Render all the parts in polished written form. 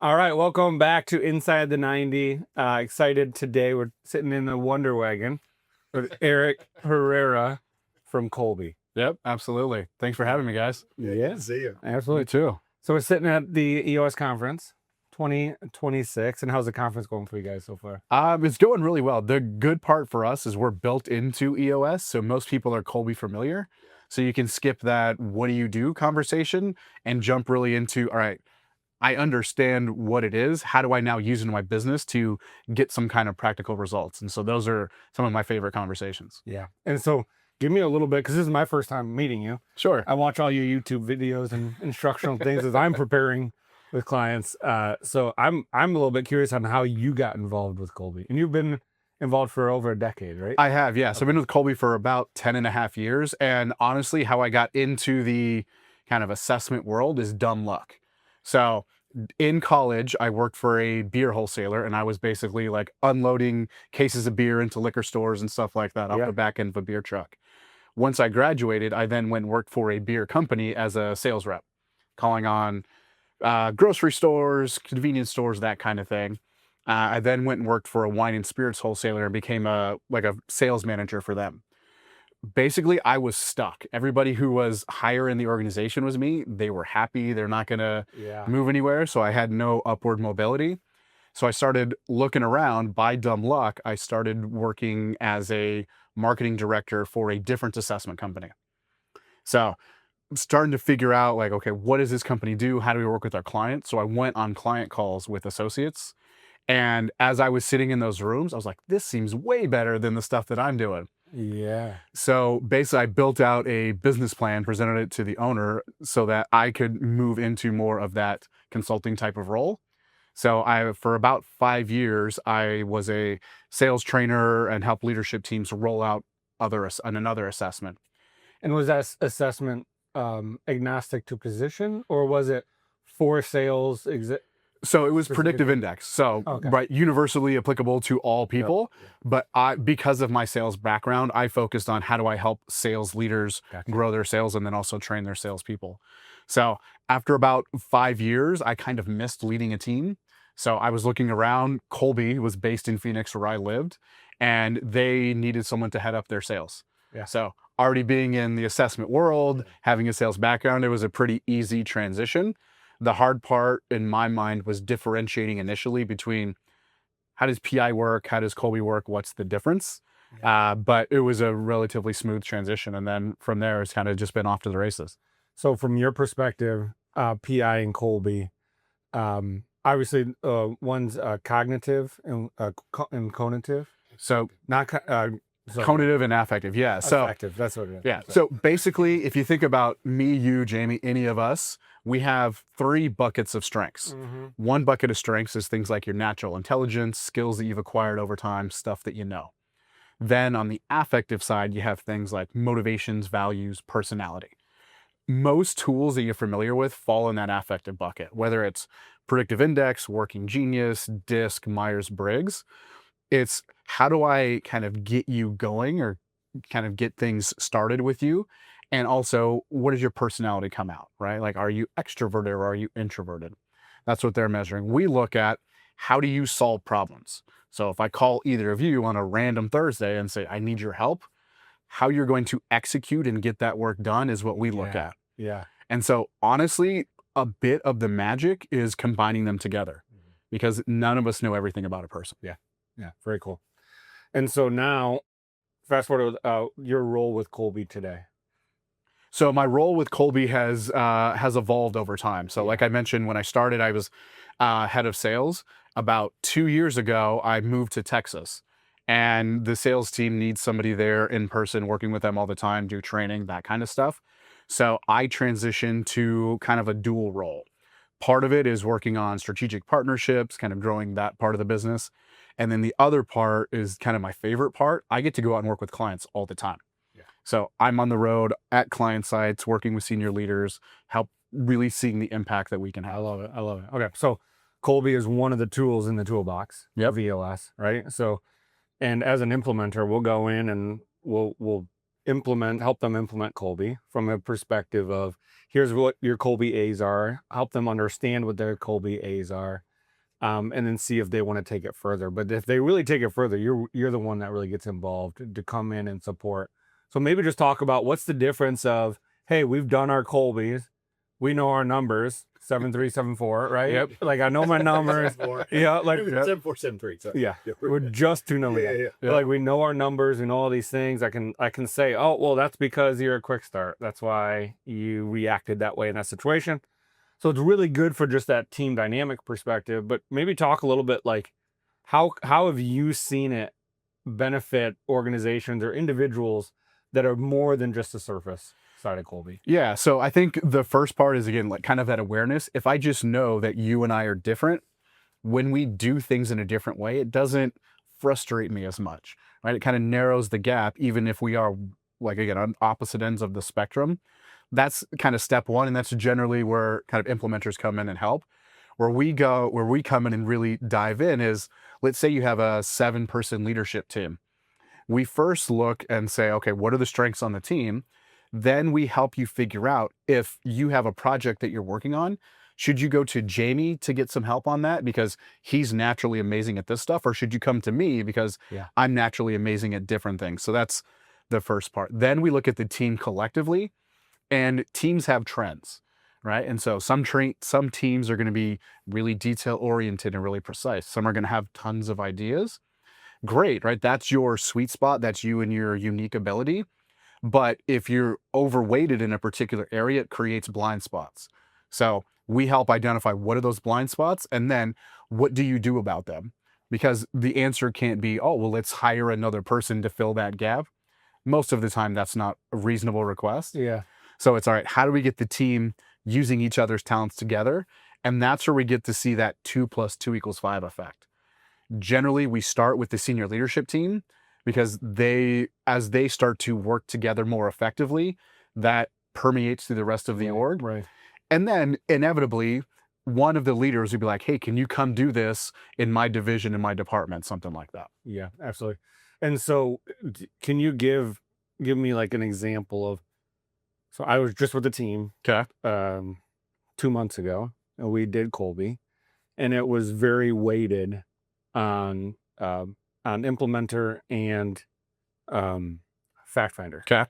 All right, welcome back to Inside the 90. Excited today. We're sitting in the Wonder Wagon with Eric Herrera from Kolbe. Yep, absolutely. Thanks for having me, guys. Yeah, Good to see you. absolutely. You too. So we're sitting at the EOS Conference 2026. And how's the conference going for you guys so far? It's going really well. The good part for us is we're built into EOS, so most people are Kolbe familiar. So you can skip that "what do you do" conversation and jump really into, all right, I understand what it is. How do I now use it in my business to get some kind of practical results? And so those are some of my favorite conversations. Yeah. And so give me a little bit, because this is my first time meeting you. Sure. I watch all your YouTube videos and instructional things as I'm preparing with clients. So I'm a little bit curious on how you got involved with Kolbe. And you've been involved for over a decade, right? I have, yes. I've been with Kolbe for about 10 and a half years. And honestly, how I got into the kind of assessment world is dumb luck. So in college, I worked for a beer wholesaler, and I was basically like unloading cases of beer into liquor stores and stuff like that off the back end of a beer truck. Once I graduated, I then went and worked for a beer company as a sales rep, calling on grocery stores, convenience stores, that kind of thing. I then went and worked for a wine and spirits wholesaler and became a sales manager for them. Basically, I was stuck. Everybody who was higher in the organization was me. They were happy. They're not going to move anywhere. So I had no upward mobility. So I started looking around. By dumb luck, I started working as a marketing director for a different assessment company. So I'm starting to figure out, like, okay, what does this company do? How do we work with our clients? So I went on client calls with associates. And as I was sitting in those rooms, I was like, this seems way better than the stuff that I'm doing. Yeah. So basically, I built out a business plan, presented it to the owner so that I could move into more of that consulting type of role. So for about 5 years, I was a sales trainer and helped leadership teams roll out another assessment. And was that assessment agnostic to position, or was it for sales? So it was Predictive Index. So right, universally applicable to all people. But because of my sales background, I focused on how do I help sales leaders grow their sales and then also train their salespeople. So after about 5 years, I kind of missed leading a team. So I was looking around. Kolbe was based in Phoenix, where I lived, and they needed someone to head up their sales. So already being in the assessment world, having a sales background, it was a pretty easy transition. The hard part in my mind was differentiating initially between how does PI work, how does Kolbe work, what's the difference? But it was a relatively smooth transition. And then from there, it's kind of just been off to the races. So from your perspective, PI and Kolbe, obviously one's cognitive and conative. So Not conative and affective, yeah. So affective, that's what it is. yeah. So basically, if you think about me, you, Jamie, any of us, we have 3 buckets of strengths. One bucket of strengths is things like your natural intelligence, skills that you've acquired over time, stuff that you know. Then on the affective side, you have things like motivations, values, personality. Most tools that you're familiar with fall in that affective bucket, whether it's Predictive Index, Working Genius, DISC, Myers-Briggs. It's how do I kind of get you going or kind of get things started with you? And also, what does your personality come out, right? Like, are you extroverted or are you introverted? That's what they're measuring. We look at how do you solve problems? So if I call either of you on a random Thursday and say, I need your help, how you're going to execute and get that work done is what we look at. Yeah. And so honestly, a bit of the magic is combining them together because none of us know everything about a person. Yeah. Very cool. And so now, fast forward your role with Kolbe today. So my role with Kolbe has evolved over time. So like I mentioned, when I started, I was head of sales. About 2 years ago, I moved to Texas, and the sales team needs somebody there in person, working with them all the time, do training, that kind of stuff. So I transitioned to kind of a dual role. Part of it is working on strategic partnerships, kind of growing that part of the business. And then the other part is kind of my favorite part. I get to go out and work with clients all the time. So I'm on the road at client sites, working with senior leaders, help really seeing the impact that we can have. I love it. Okay. So Kolbe is one of the tools in the toolbox of EOS, right? So, and as an implementer, we'll go in and we'll help them implement Kolbe from a perspective of here's what your Kolbe A's are, help them understand what their Kolbe A's are, and then see if they want to take it further. But if they really take it further, you're the one that really gets involved to come in and support. So maybe just talk about what's the difference of, hey, we've done our Kolbes, we know our numbers, 7374, right? Yep. Like I know my numbers. Yeah, like 7473. Sorry. yeah, we're just two numbers. Yeah. Like we know our numbers, we know all these things. I can say, oh well, that's because you're a quick start. That's why you reacted that way in that situation. So it's really good for just that team dynamic perspective. But maybe talk a little bit like how have you seen it benefit organizations or individuals that are more than just the surface side of Kolbe? Yeah. So I think the first part is, again, like kind of that awareness. If I just know that you and I are different, when we do things in a different way, it doesn't frustrate me as much, right? It kind of narrows the gap, even if we are, like, again, on opposite ends of the spectrum. That's kind of step one. And that's generally where kind of implementers come in and help. Where we come in and really dive in is, let's say you have a 7-person leadership team. We first look and say, okay, what are the strengths on the team? Then we help you figure out if you have a project that you're working on, should you go to Jami to get some help on that because he's naturally amazing at this stuff? Or should you come to me because I'm naturally amazing at different things? So that's the first part. Then we look at the team collectively, and teams have trends, right? And so some teams are going to be really detail oriented and really precise. Some are going to have tons of ideas. Great, right? That's your sweet spot. That's you and your unique ability. But if you're overweighted in a particular area, it creates blind spots. So we help identify what are those blind spots, and then what do you do about them? Because the answer can't be, oh, well, let's hire another person to fill that gap. Most of the time, that's not a reasonable request. Yeah. So it's all right, how do we get the team using each other's talents together? And that's where we get to see that 2 + 2 = 5 effect. Generally, we start with the senior leadership team because as they start to work together more effectively, that permeates through the rest of the org. Right. And then inevitably, one of the leaders would be like, hey, can you come do this in my division, in my department, something like that. Yeah, absolutely. And so can you give me like an example of, so I was just with the team 2 months ago, and we did Kolbe, and it was very weighted on implementer and fact finder. Okay.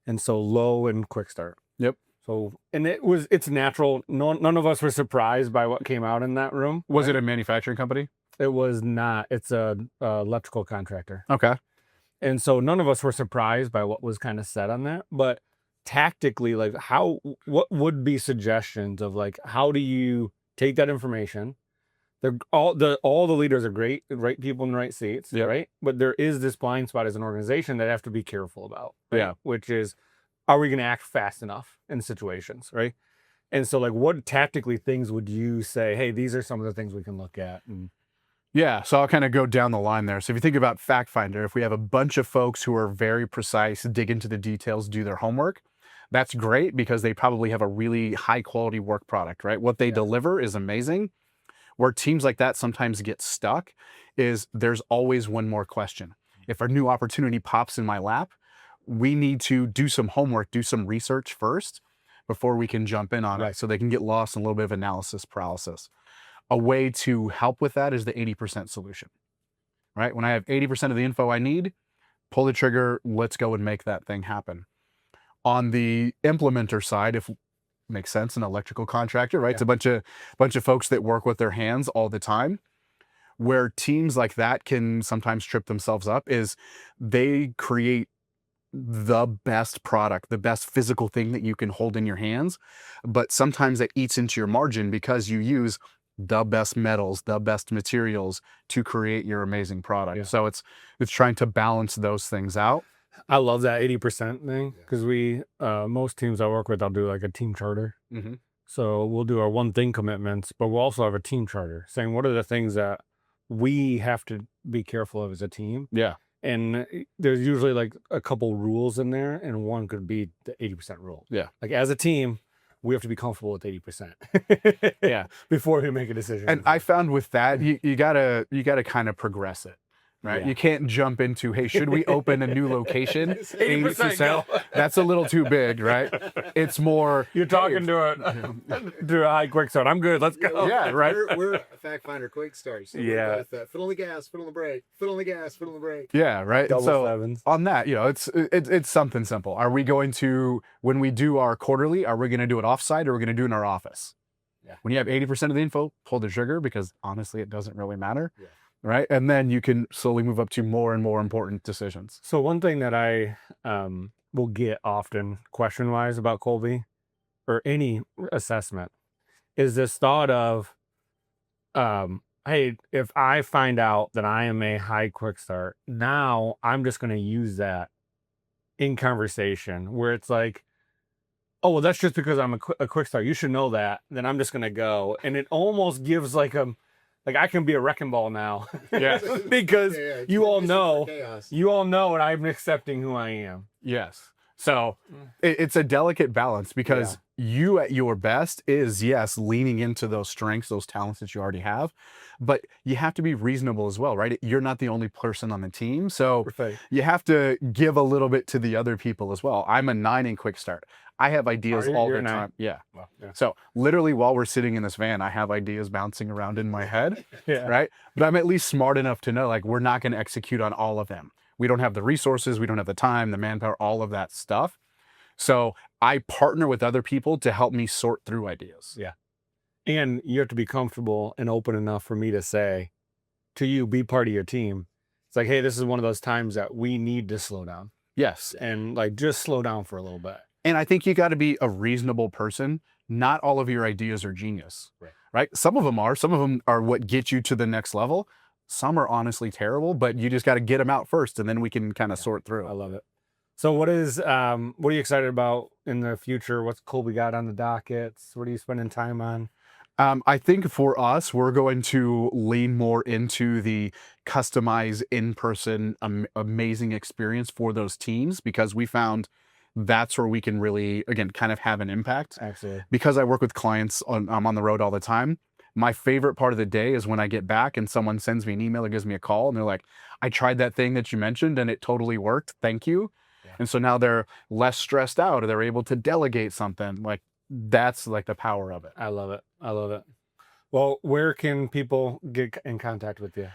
And so low and quick start. Yep. So, and it's natural. None of us were surprised by what came out in that room. Was it a manufacturing company? It was not. It's a electrical contractor. Okay. And so none of us were surprised by what was kind of said on that. But tactically, like what would be suggestions of like, how do you take that information? All the leaders are great, right people in the right seats, right? But there is this blind spot as an organization that I have to be careful about. Right? Yeah. Which is, are we going to act fast enough in situations, right? And so like, what tactically things would you say, hey, these are some of the things we can look at? And yeah, so I'll kind of go down the line there. So if you think about fact finder, if we have a bunch of folks who are very precise, dig into the details, do their homework, that's great because they probably have a really high quality work product, right? What they deliver is amazing. Where teams like that sometimes get stuck is there's always one more question. If a new opportunity pops in my lap, we need to do some homework, do some research first before we can jump in on it. So they can get lost in a little bit of analysis paralysis. A way to help with that is the 80% solution, right? When I have 80% of the info I need, pull the trigger, let's go and make that thing happen. On the implementer side, if makes sense, an electrical contractor, right? It's a bunch of folks that work with their hands all the time. Where teams like that can sometimes trip themselves up is they create the best product, the best physical thing that you can hold in your hands, but sometimes that eats into your margin because you use the best metals, the best materials to create your amazing product. So it's trying to balance those things out. I love that 80% thing because we, most teams I work with, I'll do like a team charter. Mm-hmm. So we'll do our one thing commitments, but we'll also have a team charter saying what are the things that we have to be careful of as a team. Yeah. And there's usually like a couple rules in there, and one could be the 80% rule. Yeah. Like as a team, we have to be comfortable with 80%. Yeah. Before we make a decision. And I found with that, you gotta kind of progress it. right? You can't jump into, hey, should we open a new location? 80% go. That's a little too big, right? It's more, you're talking to a high quick start. I'm good. Let's go. Yeah, right. We're a fact finder quick start. So Yeah. we're both, foot on the gas, foot on the brake, foot on the gas, foot on the brake. Yeah, right. Double So sevens. on that, you know, it's something simple. Are we going to, when we do our quarterly, are we going to do it offsite or are we going to do it in our office? Yeah. When you have 80% of the info, pull the trigger, because honestly, it doesn't really matter. Yeah. Right. And then you can slowly move up to more and more important decisions. So one thing that I will get often question-wise about Kolbe or any assessment is this thought of, hey, if I find out that I am a high quick start, now I'm just going to use that in conversation where it's like, oh, well, that's just because I'm a quick start. You should know that. Then I'm just going to go. And it almost gives like I can be a wrecking ball now. Yeah. Because you all know, Chaos. and I'm accepting who I am. Yes. So it's a delicate balance, because you at your best is, yes, leaning into those strengths, those talents that you already have, but you have to be reasonable as well, right? You're not the only person on the team. So Right. you have to give a little bit to the other people as well. I'm a 9 in quick start. I have ideas all You're the a 9. time. Yeah. Well, yeah. So literally while we're sitting in this van, I have ideas bouncing around in my head, Yeah. right? But I'm at least smart enough to know, like, we're not going to execute on all of them. We don't have the resources, we don't have the time, the manpower, all of that stuff. So I partner with other people to help me sort through ideas. Yeah. And you have to be comfortable and open enough for me to say to you, be part of your team. It's like, hey, this is one of those times that we need to slow down Yes. and like just slow down for a little bit. And I think you got to be a reasonable person. Not all of your ideas are genius, right? Some of them are what get you to the next level. Some are honestly terrible, but you just got to get them out first, and then we can kind of sort through. I love it. So what are you excited about in the future? What's Kolbe got on the dockets? What are you spending time on? I think for us, we're going to lean more into the customized in-person amazing experience for those teams, because we found that's where we can really, again, kind of have an impact. Actually, Because I work with clients, I'm on the road all the time. My favorite part of the day is when I get back and someone sends me an email or gives me a call and they're like, I tried that thing that you mentioned and it totally worked. Thank you. Yeah. And so now they're less stressed out, or they're able to delegate something. Like, that's like the power of it. I love it. I love it. Well, where can people get in contact with you?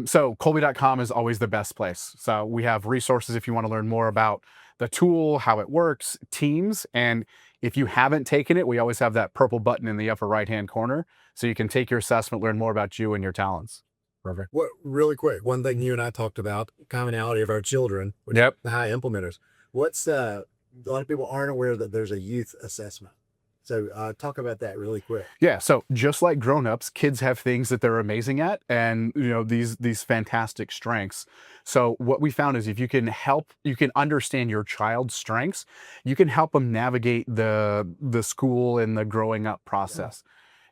So Kolbe.com is always the best place. So we have resources if you want to learn more about the tool, how it works, teams. And if you haven't taken it, we always have that purple button in the upper right-hand corner, so you can take your assessment, learn more about you and your talents. Perfect. What, really quick, one thing you and I talked about, commonality of our children, which Yep. the high implementers. What's a lot of people aren't aware that there's a youth assessment. So talk about that really quick. Yeah. So just like grown-ups, kids have things that they're amazing at, and these fantastic strengths. So what we found is if you can understand your child's strengths, you can help them navigate the school and the growing up process.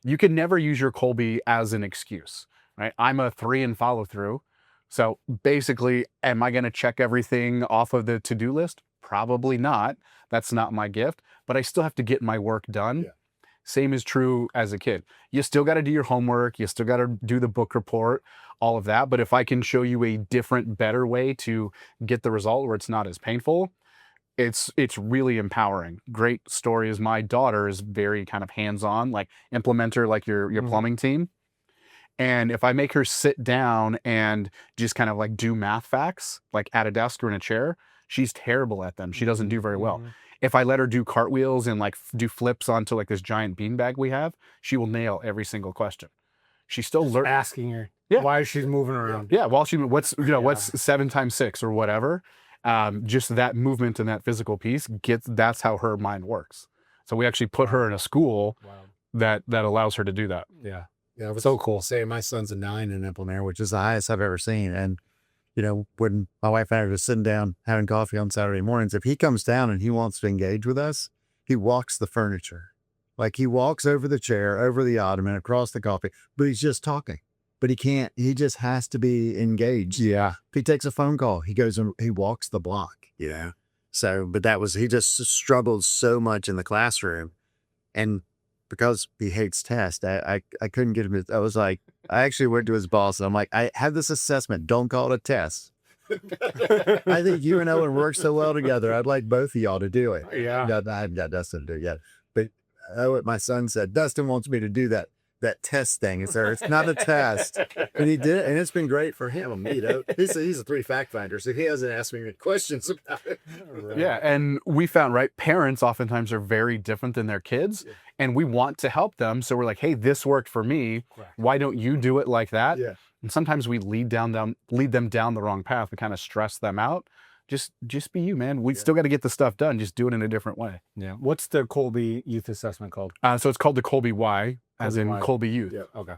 You can never use your Kolbe as an excuse, right? I'm a 3 in follow through. So basically, am I going to check everything off of the to-do list? Probably not. That's not my gift, but I still have to get my work done. Yeah. Same is true as a kid. You still got to do your homework. You still got to do the book report, all of that. But if I can show you a different, better way to get the result where it's not as painful, it's really empowering. Great story is my daughter is very kind of hands-on, like implementer, like your plumbing team. And if I make her sit down and just kind of like do math facts, like at a desk or in a chair, she's terrible at them. She doesn't do very well. If I let her do cartwheels and like do flips onto like this giant beanbag we have, she will nail every single question. She's still learning. Asking her Yeah. why she's moving around. Yeah, while what's 7 times 6 or whatever. Just that movement and that physical piece that's how her mind works. So we actually put her in a school that allows her to do that. Yeah. Yeah, I was So cool. Saying my son's a 9 in implementer, which is the highest I've ever seen. And when my wife and I are just sitting down having coffee on Saturday mornings, if he comes down and he wants to engage with us, he walks the furniture. Like, he walks over the chair, over the ottoman, across the coffee, but he's just talking. But he can't, he just has to be engaged. Yeah. If he takes a phone call, he goes and he walks the block, So, but he just struggled so much in the classroom. And because he hates tests, I couldn't get him. I was like, I actually went to his boss and I'm like, I have this assessment. Don't call it a test. I think you and Owen work so well together. I'd like both of y'all to do it. Yeah. I haven't got Dustin to do it yet. But my son said, Dustin wants me to do that test thing. It's not a test. But he did it, and it's been great for him. You know, he's a 3 fact finder, so he hasn't asked me any questions about it. Yeah, and we found, right, parents oftentimes are very different than their kids, and we want to help them. So we're like, hey, this worked for me. Correct. Why don't you do it like that? Yeah. And sometimes we lead them down the wrong path. We kind of stress them out. Just be you, man. We still got to get the stuff done. Just do it in a different way. Yeah. What's the Kolbe Youth assessment called? So it's called the Kolbe Y, as in Y. Kolbe Youth. Yeah. Okay.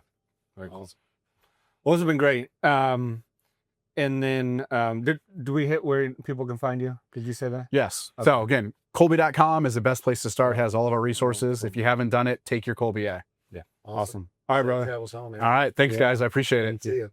Very cool. Well, this has been great. And then do we hit where people can find you? Did you say that? Yes. Okay. So again, Kolbe.com is the best place to start. Has all of our resources. If you haven't done it, take your Kolbe Y. Yeah. Awesome. All right, brother. Travels home, man. All right. Thanks, guys. I appreciate it. See you.